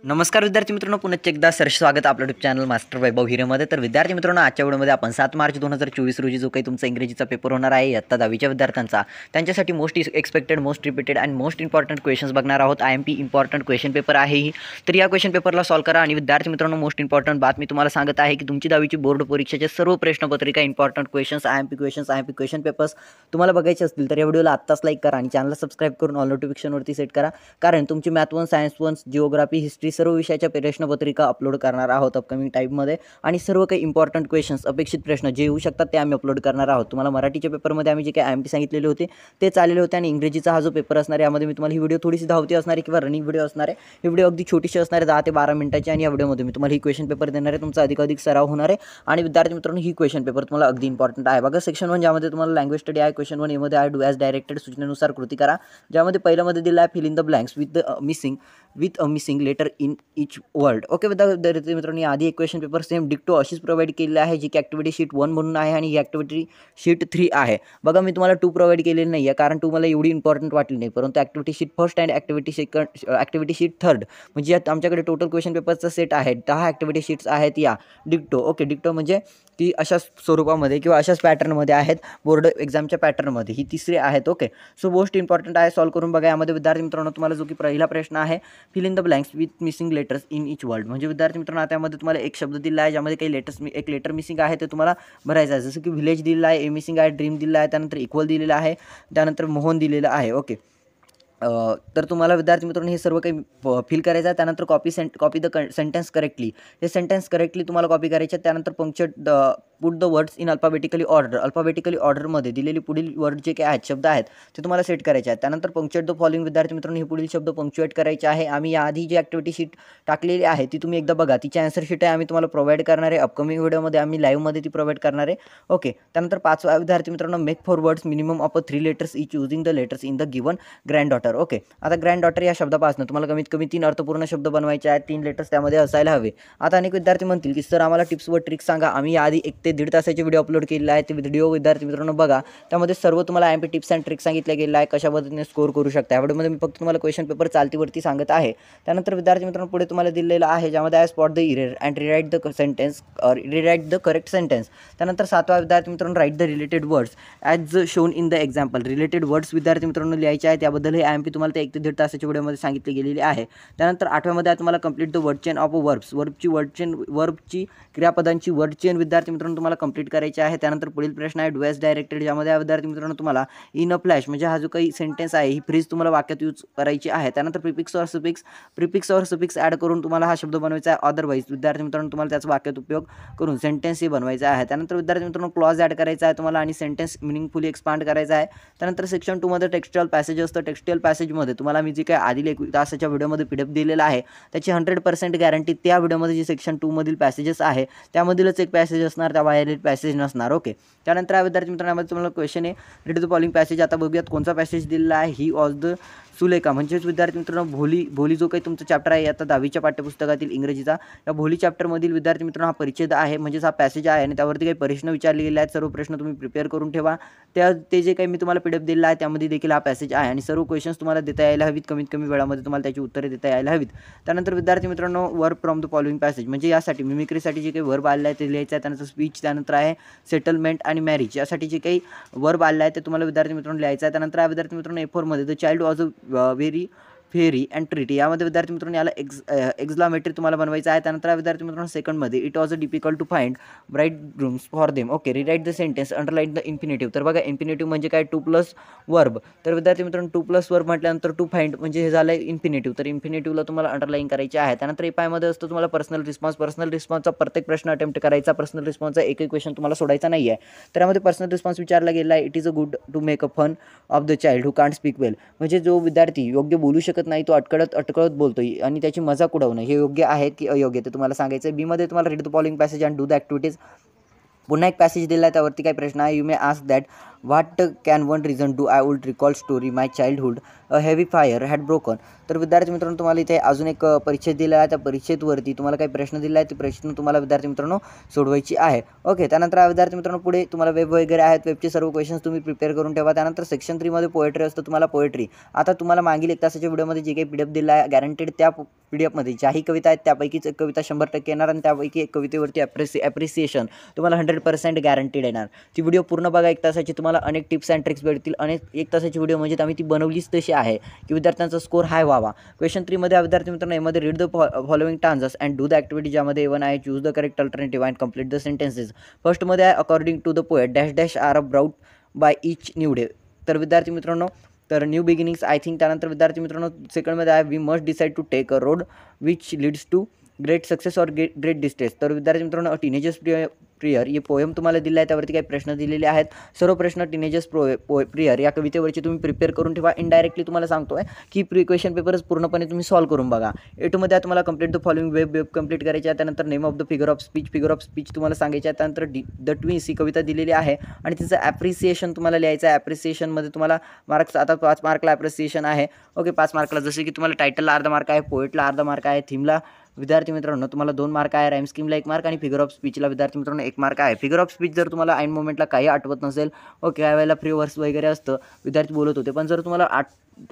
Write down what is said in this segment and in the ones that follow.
नमस्कार विद्यार्थी मित्रांनो, पुन्हा एकदा सरस स्वागत आपल्या यूट्यूब चॅनल मास्टर वैभव हिरेमध्ये. तर विद्यार्थी मित्रांनो, आजच्या व्हिडिओमध्ये आपण 7 मार्च 2024 रोजी जो काही तुमचा इंग्रजीचा पेपर होणार आहे इयत्ता 10वीच्या विद्यार्थ्यांचा, त्यांच्यासाठी मोस्ट एक्सपेक्टेड, मोस्ट रिपीटेड आणि मोस्ट इम्पॉर्टंट क्वेश्चन्स बघणार आहोत. IMP इम्पॉर्टंट क्वेश्चन पेपर आहे ही. तर या क्वेश्चन पेपरला सॉल्व करा. आणि विद्यार्थी मित्रांनो, मोस्ट इम्पॉर्टंट बात मी तुम्हाला सांगत आहे की तुमची 10वीची बोर्ड परीक्षेचे सर्व प्रश्नपत्रिका, important questions, IMP question papers तुम्हाला बघायचे असतील तर या व्हिडिओला आत्ताच लाईक करा आणि चॅनलला सबस्क्राईब करून ऑल नोटिफिकेशनवरती सेट करा. कारण तुमची मॅथ 1, सायन्स 1, जिओग्राफी, हिस्ट्री सर्व विषयाच्या प्रश्नपत्रिका अपलोड करणार आहोत अपकमिंग टाईममध्ये. आणि सर्व काही इम्पॉर्टंट क्वेश्चन्स, अपेक्षित प्रश्न जे येऊ शकतात ते आम्ही अपलोड करणार आहोत. तुम्हाला मराठीच्या पेपरमध्ये आम्ही जे काही IMP सांगितलेले होते ते चाललेले होते. आणि इंग्रजीचा हा जो पेपर असणार आहे यामध्ये मी तुम्हाला ही व्हिडिओ थोडीशी धावती असणार आहे किंवा रनिंग व्हिडिओ असणार आहे. ही व्हिडिओ अगदी छोटीशी असणार आहे, 10 ते 12 मिनिटाची. आणि या व्हिडिओमध्ये मी तुम्हाला ही क्वेश्चन पेपर देणार आहे. तुमचा अधिकाधिक सराव होणार आहे. आणि विद्यार्थी मित्रांनो, ही क्वेश्चन पेपर तुम्हाला अगदी इम्पॉर्टंट आहे. बघा, सेक्शन 1 ज्यामध्ये तुम्हाला लँग्वेज स्टडी आहे. क्वेश्चन 1 यामध्ये आहे डू ॲज डायरेक्टेड, सूचनेनुसार कृती करा. ज्यामध्ये पहिल्यामध्ये दिला आहे fill in the blanks with a missing letter in each word. Okay विद्यार्थी मित्रांनो, आधी एक क्वेश्चन पेपर सेम डिक्टो अशीच प्रोव्हाइड केलेली आहे, जी की ॲक्टिव्हिटी शीट 1 म्हणून आहे आणि ही ॲक्टिव्हिटी शीट 3 आहे. बघा, मी तुम्हाला 2 प्रोव्हाइड केलेली नाही आहे कारण 2 मला एवढी इम्पॉर्टंट वाटली नाही. परंतु activity sheet first and activity sheet third, म्हणजे यात आमच्याकडे टोटल क्वेश्चन पेपरचा सेट आहे. 10 ॲक्टिव्हिटी शीट्स आहेत या डिक्टो. ओके, डिक्टो म्हणजे ती अशाच स्वरूपामध्ये किंवा अशाच पॅटर्नमध्ये आहेत, बोर्ड एक्झामच्या पॅटर्नमध्ये ही तिसरी आहेत. ओके, सो मोस्ट इम्पॉर्टंट आहे, सॉल्व करून बघा. यामध्ये विद्यार्थी मित्रांनो, तुम्हाला जो की पहिला प्रश्न आहे fill in the blanks with missing letters in each word. म्हणजे विद्यार्थी मित्रांनो, त्यामध्ये तुम्हाला एक शब्द दिला आहे ज्यामध्ये काही एक लेटर मिसिंग आहे ते तुम्हाला भरायचं आहे. जसं की व्हिलेज दिलेला आहे, ए मिसिंग आहे, ड्रीम दिलेला आहे, त्यानंतर इक्वल दिलेला आहे, त्यानंतर मोहन दिलेला आहे. ओके, तर तुम्हाला विद्यार्थी मित्रांनो हे सर्व काही फिल करायचं आहे. त्यानंतर कॉपी द सेंटेन्स करेक्टली, हे सेंटेन्स करेक्टली तुम्हाला कॉपी करायचे आहेत. त्यानंतर puncture put the words in alphabetically ऑर्डरमध्ये दिलेली पुढील वर्ड जे काही आहेत, शब्द आहेत ते तुम्हाला सेट करायचे आहेत. त्यानंतर पंक्चुएट द फॉलोइंग. विद्यार्थी मित्रांनो, हे पुढील शब्द पंक्चुएट करायचे आहे. आम्ही याआधी जी ॲक्टिव्हिटी शीट टाकलेली आहे ती तुम्ही एकदा बघा. तिची आन्सर शीट आहे, आम्ही तुम्हाला प्रोव्हाइड करणार आहे अपकमिंग व्हिडिओमध्ये, आम्ही लाईव्हमध्ये ती प्रोव्हाइड करणार आहे. ओके, त्यानंतर 5वा विद्यार्थी मित्रांनो, make for words minimum of 3 letters each using the letters in the given grand daughter. Okay, आता ग्रँड डॉटर या शब्दापासून तुम्हाला कमीत कमी 3 अर्थपूर्ण शब्द बनवायचे आहेत. 3 लेटर्स त्यामध्ये असायला हवे. आता अनेक विद्यार्थी म्हणतील की सर आम्हाला टिप्स व ट्रिक्स सांगा. आम्ही याआधी 1 ते 1.5 तासाचे व्हिडिओ अपलोड केलेला आहे. ते व्हिडिओ विद्यार्थी मित्रांनो बघा. त्यामध्ये सर्व तुम्हाला IMP टिप्स अँड ट्रिक्स सांगितले गेलेलं आहे, कशा पद्धतीने स्कोर करू शकता. या व्हिडिओमध्ये मी फक्त तुम्हाला क्वेश्चन पेपर चालतीवरती सांगत आहे. त्यानंतर विद्यार्थी मित्रांनो, पुढे तुम्हाला दिलेलं आहे ज्यामध्ये आहे spot the error and rewrite the correct sentence. त्यानंतर 7वा विद्यार्थी मित्रांनो, write the related words as shown in the example. Related words विद्यार्थी मित्रांनो लिहायचे आहेत. त्याबद्दल हे IMP तुम्हाला त्या 1 ते 1.5 तासाच्या व्हिडिओमध्ये सांगितले गेलेले आहे. त्यानंतर 8व्यामध्ये आहे तुम्हाला complete the word chain of वर्बची क्रियापदांची वर्ड चेन विद्यार्थी मित्रांनो तुम्हाला कंप्लीट करायची आहे. त्यानंतर पुढील प्रश्न आहे डू ॲज डायरेक्टेड, ज्यामध्ये विद्यार्थी मित्रांनो तुम्हाला इन अ फ्लॅश म्हणजे हा जो काही सेंटेन्स आहे ही फ्रेज तुम्हाला वाक्यात यूज करायची आहे. त्यानंतर प्रिफिक्स और सफिक्स ॲड करून तुम्हाला हा शब्द बनवायचा आहे. अदरवाईज विद्यार्थी मित्रांनो तुम्हाला त्याचा वाक्यात उपयोग करून सेंटेन्स हे बनवायचा आहे. त्यानंतर विद्यार्थी मित्रांनो क्लॉज ॲड करायचा आहे तुम्हाला आणि सेंटेन्स मिनिंगफुली एक्सपांड करायचा आहे. त्यानंतर सेक्शन 2 मध्ये टेक्स्टुअल पॅसेज असतं. टेक्स्टुअल पॅसेजमध्ये तुम्हाला मी जे काही आधी 1 तासाच्या व्हिडिओमध्ये PDF दिलेला आहे त्याची 100% गॅरंटी. त्या व्हिडिओमध्ये जे सेक्शन 2 मधील पॅसेजेस आहे त्यामधीलच एक पॅसेज असणार, त्या बाहेरील पॅसेज नसणार. ओके, त्यानंतर विद्यार्थी मित्रांनो तुम्हाला क्वेश्चन आहे रीड द फॉलोइंग पॅसेज. आता बघूयात कोणता पॅसेज दिलेला आहे. ही वॉज द सुलेखा, म्हणजेच विद्यार्थी मित्रांनो भोली जो काही तुमचा चॅप्टर आहे आता 10वीच्या पाठ्यपुस्तकातील इंग्रजीचा, या भोली चॅप्टरमधील विद्यार्थी मित्रांनो हा परिच्छेद आहे, म्हणजेच हा पॅसेज आहे. आणि त्यावरती काही प्रश्न विचारले गेले आहेत. सर्व प्रश्न तुम्ही प्रिपेअर करून ठेवा. ते जे काही मी तुम्हाला PDF दिलेला आहे त्यामध्ये देखील हा पॅसेज आहे. आणि सर्व क्वेश्चन्स तुम्हाला देता यायला हवीत, कमीत कमी वेळामध्ये तुम्हाला त्याची उत्तरे देता यायला हवीत. त्यानंतर विद्यार्थी मित्रांनो verb from the following passage, म्हणजे यासाठी मिमिक्रीसाठी जे काही वर्ब आलेला आहे ते लिहायचं आहे. त्यानंतर स्पीच, त्यानंतर आहे सेटलमेंट आणि मॅरेज, यासाठी जे काही वर्ब आलेला आहे ते तुम्हाला विद्यार्थी मित्रांनो लिहायचं आहे. त्यानंतर विद्यार्थी मित्रांनो A4 मध्ये the child was a very fairy and treaty, यामध्ये विद्यार्थी मित्रांनो याला एक्झ्लामेट्री तुम्हाला बनवायचं आहे. त्यानंतर विद्यार्थी मित्रांनो सेकंडमध्ये it was a difficult to find bright grooms for them. Okay, rewrite the sentence underline the infinitive. तर बघा इन्फिनेटिव्ह म्हणजे काय 2+ वर्ब. तर विद्यार्थी मित्रांनो 2+ वर्ब म्हटल्यानंतर टू फाइंड म्हणजे हे झालं आहे इन्फिनेटिव्ह. तर इन्फिनेटिव्हला तुम्हाला अंडरलाईन करायचे आहे. त्यानंतर एपायमध्ये असतं तुम्हाला पर्सनल रिस्पॉन्सचा प्रत्येक प्रश्न अटेम्प्ट करायचा. पर्सनल रिस्पॉन्सचा एकही क्वेश्चन तुम्हाला सोडायचा नाही आहे. तर यामध्ये पर्सनल रिस्पॉन्स विचारला गेला आहे. It is a good to make a fun of the child who can't speak well, म्हणजे जो विद्यार्थी योग्य बोलू शकत नाही तो अटकळत बोलतोय आणि त्याची मजाक उडवणं हे योग्य आहे की अयोग्य ते तुम्हाला सांगायचं आहे. B मध्ये तुम्हाला read the following passage and do the activities पुन्हा एक पॅसेज दिला आहे, त्यावरती काय प्रश्न आहे, you may ask that what can one reason do I would recall story my childhood a heavy fire had broken. तर विद्यार्थी मित्रांनो तुम्हाला इथे अजून एक परिच्छेद दिला आहे, त्या परिच्छेदवरती तुम्हाला काही प्रश्न दिला आहे, ते प्रश्न तुम्हाला विद्यार्थी मित्रांनो सोडवायची आहे. ओके, त्यानंतर विद्यार्थी मित्रांनो पुढे तुम्हाला वेब वगैरे आहेत, वेबचे सर्व क्वेश्चन्स तुम्ही प्रिपेअर करून ठेवा. त्यानंतर सेक्शन 3 मध्ये पोएट्री असतं, तुम्हाला पोएट्री आता तुम्हाला मागील 1 तासाच्या व्हिडिओमध्ये जे काही PDF दिला आहे गॅरंटेड, त्या PDF मध्ये ज्याही कविता आहेत त्यापैकीच एक कविता 100% येणार आणि त्यापैकी एक कवितेवरती ॲप्रिसिएशन तुम्हाला 100% गॅरंटीड येणार. ती व्हिडिओ पूर्ण बघा, 1 तासाची तुम्हाला अनेक टिप्स अँड ट्रिक्स भेटतील. अनेक 1 तासाची व्हिडिओ म्हणजे आम्ही ती बनवलीच तशी आहे की विद्यार्थ्यांचा स्कोर हाय व्हावा. क्वेश्चन 3 मध्ये विद्यार्थी मित्रांनो यामध्ये read the following stanzas and do the activity, ज्यामध्ये A1 आहे choose the correct alternative and complete the sentences. फर्स्टमध्ये आहे according to the poet dash dash are brought by each निवडे. तर विद्यार्थी मित्रांनो तर न्यू बिगिनिंग्स आय थिंक. त्यानंतर विद्यार्थी मित्रांनो सेकंडमध्ये आहे we must decide to take a road which leads to great success or great distress. तर विद्यार्थी मित्रांनो टीनेजर्स प्रियर हे पोएम तुम्हाला दिलं आहे, त्यावरती काही प्रश्न दिलेले आहेत. सर्व प्रश्न टीनेजर्स प्रियर या कवितेवरची तुम्ही प्रिपेअर करून ठेवा. इनडायरेक्टली तुम्हाला सांगतोय की क्वेश्चन पेपर्स पूर्णपणे तुम्ही सॉल्व्ह करून बघा. A2मध्ये तुम्हाला complete the following web complete करायची आहे. त्यानंतर name of the figure of speech तुम्हाला सांगायचे आहे. त्यानंतर द ट्विन्स ही कविता दिलेली आहे आणि तिचं ॲप्रिसिएशन तुम्हाला लिहायचं आहे. ॲप्रिसिएशनमध्ये तुम्हाला मार्क्स आता 5 मार्कला ॲप्रिसिएशन आहे. ओके, 5 मार्कला जसे की तुम्हाला टायटलला अर्धा मार्क आहे, पोएटला अर्धा मार्क आहे, थीमला विद्यार्थी मित्रांनो तुम्हाला 2 मार्क आहे, राईम स्कीमला 1 मार्क आणि फिगर ऑफ स्पीचला विद्यार्थी मित्रांनो 1 मार्क आहे. फिगर ऑफ स्पीच जर तुम्हाला ऐन मोमेंटला काही आठवत नसेल, ओके काही वेळेला फ्री वर्स वगैरे असतं, विद्यार्थी बोलत होते, पण जर तुम्हाला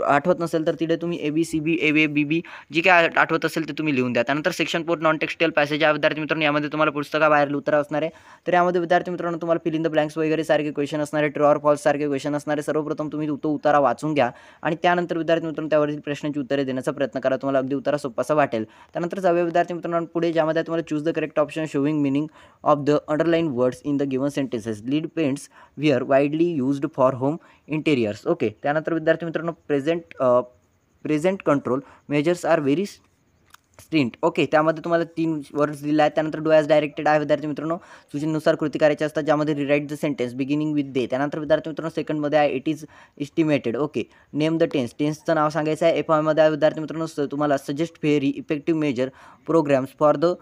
आठवत नसेल तर तिथे तुम्ही ABCB ABB जी काय आठवत असेल ते तुम्ही लिहून द्या. त्यानंतर सेक्शन 4 नॉन टेक्स्टाईल पॅसेज आहे विद्यार्थी मित्रांनो, यामध्ये तुम्हाला पुस्तकाबाहेर उत्तर असणार आहे. तर यामध्ये विद्यार्थी मित्रांनो तुम्हाला फिल इन द ब्लँक्स वगैरे सारखे क्वेश्चन असणारे, ट्रू ऑर फॉल्स सारखे क्वेश्चन असणारे. सर्वप्रथम तुम्ही तो उतारा वाचून घ्या आणि त्यानंतर विद्यार्थी मित्रांनो त्यावरील प्रश्नांची उत्तरे देण्याचा प्रयत्न करा. तुम्हाला अगदी उतारा सोपासा वाटेल. त्यानंतर जाऊया विद्यार्थी मित्रांनो पुढे, ज्यामध्ये तुम्हाला choose the correct option showing meaning of the underline words in the given sentences. Lead paints were widely used for home interiors. Okay, त्यानंतर विद्यार्थी मित्रांनो present control measures are very stringent. Okay, त्यामध्ये तुम्हाला 3 वर्ड्स दिले आहेत. त्यानंतर do as directed आहे विद्यार्थी मित्रांनो, सूचनेनुसार कृती करायची असतात, ज्यामध्ये rewrite the sentence beginning with they. त्यानंतर विद्यार्थी मित्रांनो सेकंडमध्ये आहे it is estimated. Okay, name the टेन्सचं नाव सांगायचं आहे. F1मध्ये आहे विद्यार्थी मित्रांनो तुम्हाला suggest very effective measure programmes for the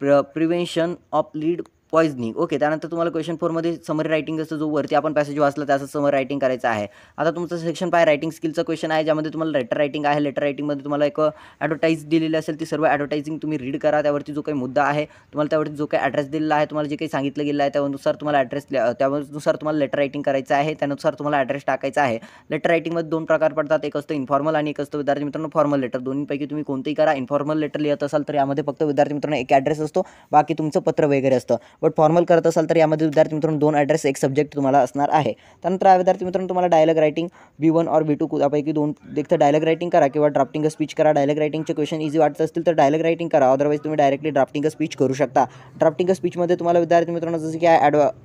prevention of lead poisoning. Okay, त्यानंतर तुम्हाला क्वेश्चन 4मध्ये समरी रायटिंग असतं, जो वरती आपण पॅसेज वाचला त्याचं समरी रायटिंग करायचं आहे. आता तुमचं सेक्शन 5 रायटिंग स्किलचं क्वेश्चन आहे, ज्यामध्ये तुम्हाला लेटर रायटिंग आहे. लेटर रायटिंगमध्ये तुम्हाला एक ॲडव्हर्टाईज दिलेली असेल, ती सर्व ॲडव्हर्टायझिंग तुम्ही रीड करा. त्यावरती जो काही मुद्दा आहे तुम्हाला, त्यावरती जो काही ॲड्रेस दिलेला आहे, तुम्हाला जे काही सांगितलं गेलं आहे त्यानुसार तुम्हाला त्यानुसार तुम्हाला लेटर रायटिंग करायचं आहे. त्यानुसार तुम्हाला ॲड्रेस टाकायचा आहे. लेटर रायटिंगमध्ये 2 प्रकार पडतात, एक असतं इन्फॉर्मल आणि एक असतं विद्यार्थी मित्रांनो फॉर्मल लेटर. दोन्हीपैकी तुम्ही कोणतेही करा. इन्फॉर्मल लेटर लिहित असाल तर यामध्ये फक्त विद्यार्थी मित्रांनो एक ॲड्रेस असतो, बाकी तुमचं पत्र वगैरे असतं. बट फॉर्मल करत असाल तर यामध्ये विद्यार्थी मित्रांनो 2 ॲड्रेस, एक सब्जेक्ट तुम्हाला असणार आहे. त्यानंतर विद्यार्थी मित्रांनो तुम्हाला डायलॉग रायटिंग B1 और B2 त्यापैकी 2 देखतं डायलॉग रायटिंग करा किंवा ड्राफ्टिंग स्पीच करा. डायलॉग रायटिंगचे क्वेश्चन इझी वाटत असतील तर डायलॉग रायटिंग करा, अदरवाईज तुम्ही डायरेक्टली ड्राफ्टिंग स्पीच करू शकता. ड्राफ्टिंग स्पीचमध्ये तुम्हाला विद्यार्थी मित्रांनो जसं की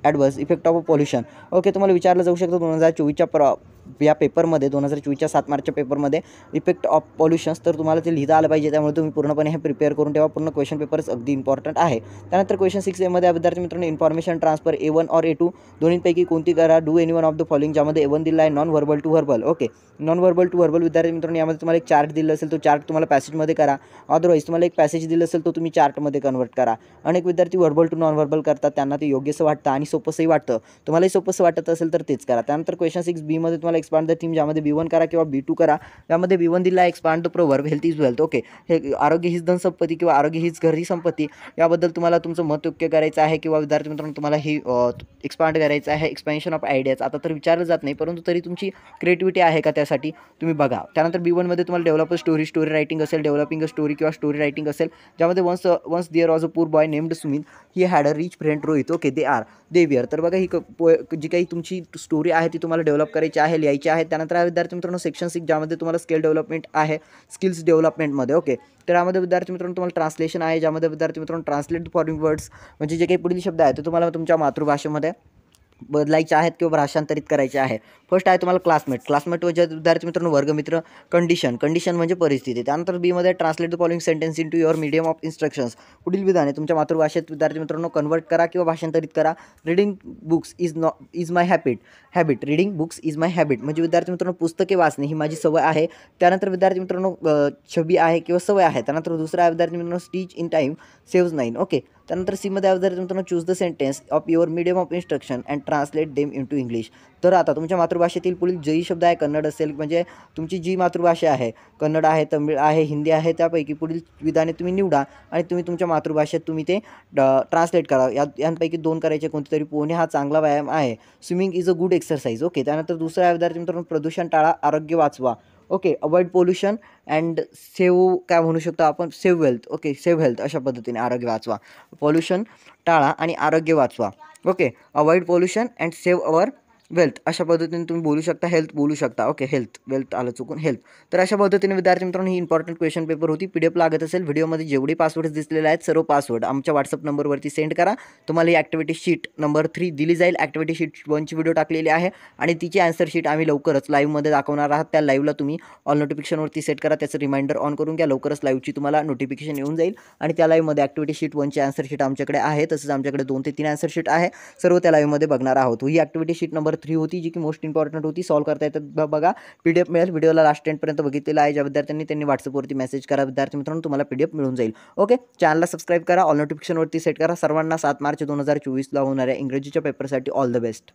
adverse effect of pollution. Okay, तुम्हाला विचारलं जाऊ शकतं 2024च्या या पेपरमध्ये, 2024च्या 7 मार्चच्या पेपरमध्ये इफेक्ट ऑफ पॉल्युशन्स, तर तुम्हाला ते लिहिता आलं पाहिजे. त्यामुळे तुम्ही पूर्णपणे हे प्रिपेअर करून ठेवा. पूर्ण क्वेश्चन पेपर्स अगदी इम्पॉर्टंट आहे. त्यानंतर क्वेश्चन 6A मध्ये विद्यार्थी मित्रांनो इन्फॉर्मेशन ट्रान्सफर A1 और A2 दोन्हीपैकी कोणती करा. Do any one of the following, ज्यामध्ये A1 दिला आहे non verbal to verbal. Okay, non verbal to verbal विद्यार्थी मित्रांनो यामध्ये तुम्हाला एक चार्ट दिलं असेल, तो चार्ट तुम्हाला पॅसेजमध्ये करा. अदरवाईज तुम्हाला एक पॅसेज दिलं असेल, तो तुम्ही चार्टमध्ये कन्वर्ट करा. अनेक विद्यार्थी व्हर्बल टू नॉन व्हर्बल करतात, त्यांना ते योग्यसं वाटतं आणि सोपंसंही वाटतं. तुम्हालाही सोपंसं वाटत असेल तर तेच करा. त्यानंतर क्वेश्चन 6B मध्ये तुम्हाला एक्सपांड द थीम, ज्यामध्ये B1 करा किंवा B2 करा. त्यामध्ये B1 दिला आहे expand the proverb health is wealth. Okay, हे आरोग्य हीच धनसंपत्ती किंवा आरोग्य हीच घरी संपत्ती, याबद्दल तुम्हाला तुमचं मत योग्य करायचं आहे किंवा विद्यार्थी मित्रांनो तुम्हाला ही एक्सपांड करायचं आहे. एक्सपेन्शन ऑफ आयडियाज आता तर विचारलं जात नाही, परंतु तरी तुमची क्रिएटिव्हिटी आहे का त्यासाठी तुम्ही बघा. त्यानंतर B1 मध्ये तुम्हाला डेव्हलप स्टोरी रायटिंग असेल, डेव्हलपिंग अ स्टोरी किंवा स्टोरी रायटिंग असेल, ज्यामध्ये वन्स देअर वॉज अ पूर boy named Sumit, he had a rich friend Rohit. Okay, they where. तर बघा ही जी काही तुमची स्टोरी आहे ती तुम्हाला डेव्हलप करायची आहे, लिहायची आहे. त्यानंतर विद्यार्थी मित्रांनो सेक्शन 6, ज्यामध्ये तुम्हाला स्किल डेव्हलपमेंट आहे, स्किल्स डेव्हलपमेंटमध्ये. ओके, तर यामध्ये विद्यार्थी मित्रांनो तुम्हाला ट्रान्सलेशन आहे, ज्यामध्ये विद्यार्थी मित्रांनो ट्रान्सलेट फॉरेन वर्ड्स म्हणजे जे काही पुढील शब्द आहेत ते तुम्हाला तुमच्या मातृभाषेमध्ये बदलायचे आहेत किंवा भाषांतरित करायचे आहे. फर्स्ट आहे तुम्हाला क्लासमेट म्हणजे विद्यार्थी मित्रांनो वर्गमित्र. कंडिशन म्हणजे परिस्थिती. त्यानंतर B मध्ये translate the following sentence into your medium of instructions. पुढील विधाने तुमच्या मातृभाषेत विद्यार्थी मित्रांनो कन्वर्ट करा किंवा भाषांतरित करा. Reading books is my habit. Reading books is my habit म्हणजे विद्यार्थी मित्रांनो पुस्तके वाचणे ही माझी सवय आहे. त्यानंतर विद्यार्थी मित्रांनो छबी आहे किंवा सवय आहे. त्यानंतर दुसरा आहे विद्यार्थी मित्रांनो stitch in time saves 9. Okay, त्यानंतर सीमध्ये विद्यार्थी मित्रांनो choose the sentence of your medium of instruction and translate them into English. तर आता तुमच्या मातृभाषेतील पुढील जेही शब्द आहे, कन्नड असेल म्हणजे तुमची जी मातृभाषा आहे, कन्नड आहे, तमिळ आहे, हिंदी आहे, त्यापैकी पुढील विधाने तुम्ही निवडा आणि तुम्ही तुमच्या मातृभाषेत तुम्ही ते ट्रान्सलेट करा. यांपैकी 2 करायचे. कोणते तरी. पोहणे हा चांगला व्यायाम आहे. Swimming is a good exercise. Okay. त्यानंतर दुसरा आहे विद्यार्थी मित्रांनो, प्रदूषण टाळा, आरोग्य वाचवा. Okay. Avoid pollution and save, काय म्हणू शकतो आपण, save wealth. Okay. Save health अशा पद्धतीने आरोग्य वाचवा. पोल्युशन टाळा आणि आरोग्य वाचवा. Okay. Avoid pollution and save our wealth अशा पद्धतीने तुम्ही बोलू शकता. हेल्थ बोलू शकता. ओके. हेल्थ, वेल्थ आलं चुकून, हेल्थ. तर अशा पद्धतीने विद्यार्थी मित्रांनो ही इम्पॉर्टंट क्वेश्चन पेपर होती. PDF लागत असेल, व्हिडिओमध्ये जेवढे पासवर्ड्स दिसलेले आहेत सर्व पासवर्ड आमच्या व्हॉट्सअप नंबरवरती सेंड करा. तुम्हाला ही ॲक्टिव्हिटी शीट नंबर 3 दिली जाईल. ॲक्टिव्हिटी शीट 1ची व्हिडिओ टाकलेली आहे आणि तिची आन्सर शीट आम्ही लवकरच लाईव्हमध्ये दाखवणार आहात. त्या लाईव्हला तुम्ही ऑल नोटिफिकेशनवरती सेट करा. त्याचं रिमाइंडर ऑन करून घ्या. लवकरच लाईव्हची तुम्हाला नोटिफिकेशन येऊन जाईल आणि त्या लाईव्हमध्ये ॲक्टिव्हिटी शीट 1ची आन्सर शीट आमच्याकडे आहे. तसंच आमच्याकडे 2 ते 3 आन्सर शीट आहे. सर्व त्या लाईव्हमध्ये बघणार आहोत. ही ॲक्टिव्हिटी शीट नंबर 3 होती, जी की मोस्ट इम्पॉर्टंट होती. सॉल्व करता येतात बघा. PDF मिळेल. व्हिडिओला लास्ट एंडपर्यंत बघितलेला आहे ज्या विद्यार्थ्यांनी, त्यांनी व्हॉट्सअपवरती मेसेज करा. विद्यार्थी मित्रांनो तुम्हाला PDF मिळून जाईल. ओके. चॅनलला सबस्क्राईब करा. ऑल नोटिफिकेशनवरती सेट करा. सर्वांना 7 मार्च 2024ला होणाऱ्या इंग्रजीच्या पेपरसाठी ऑल द बेस्ट.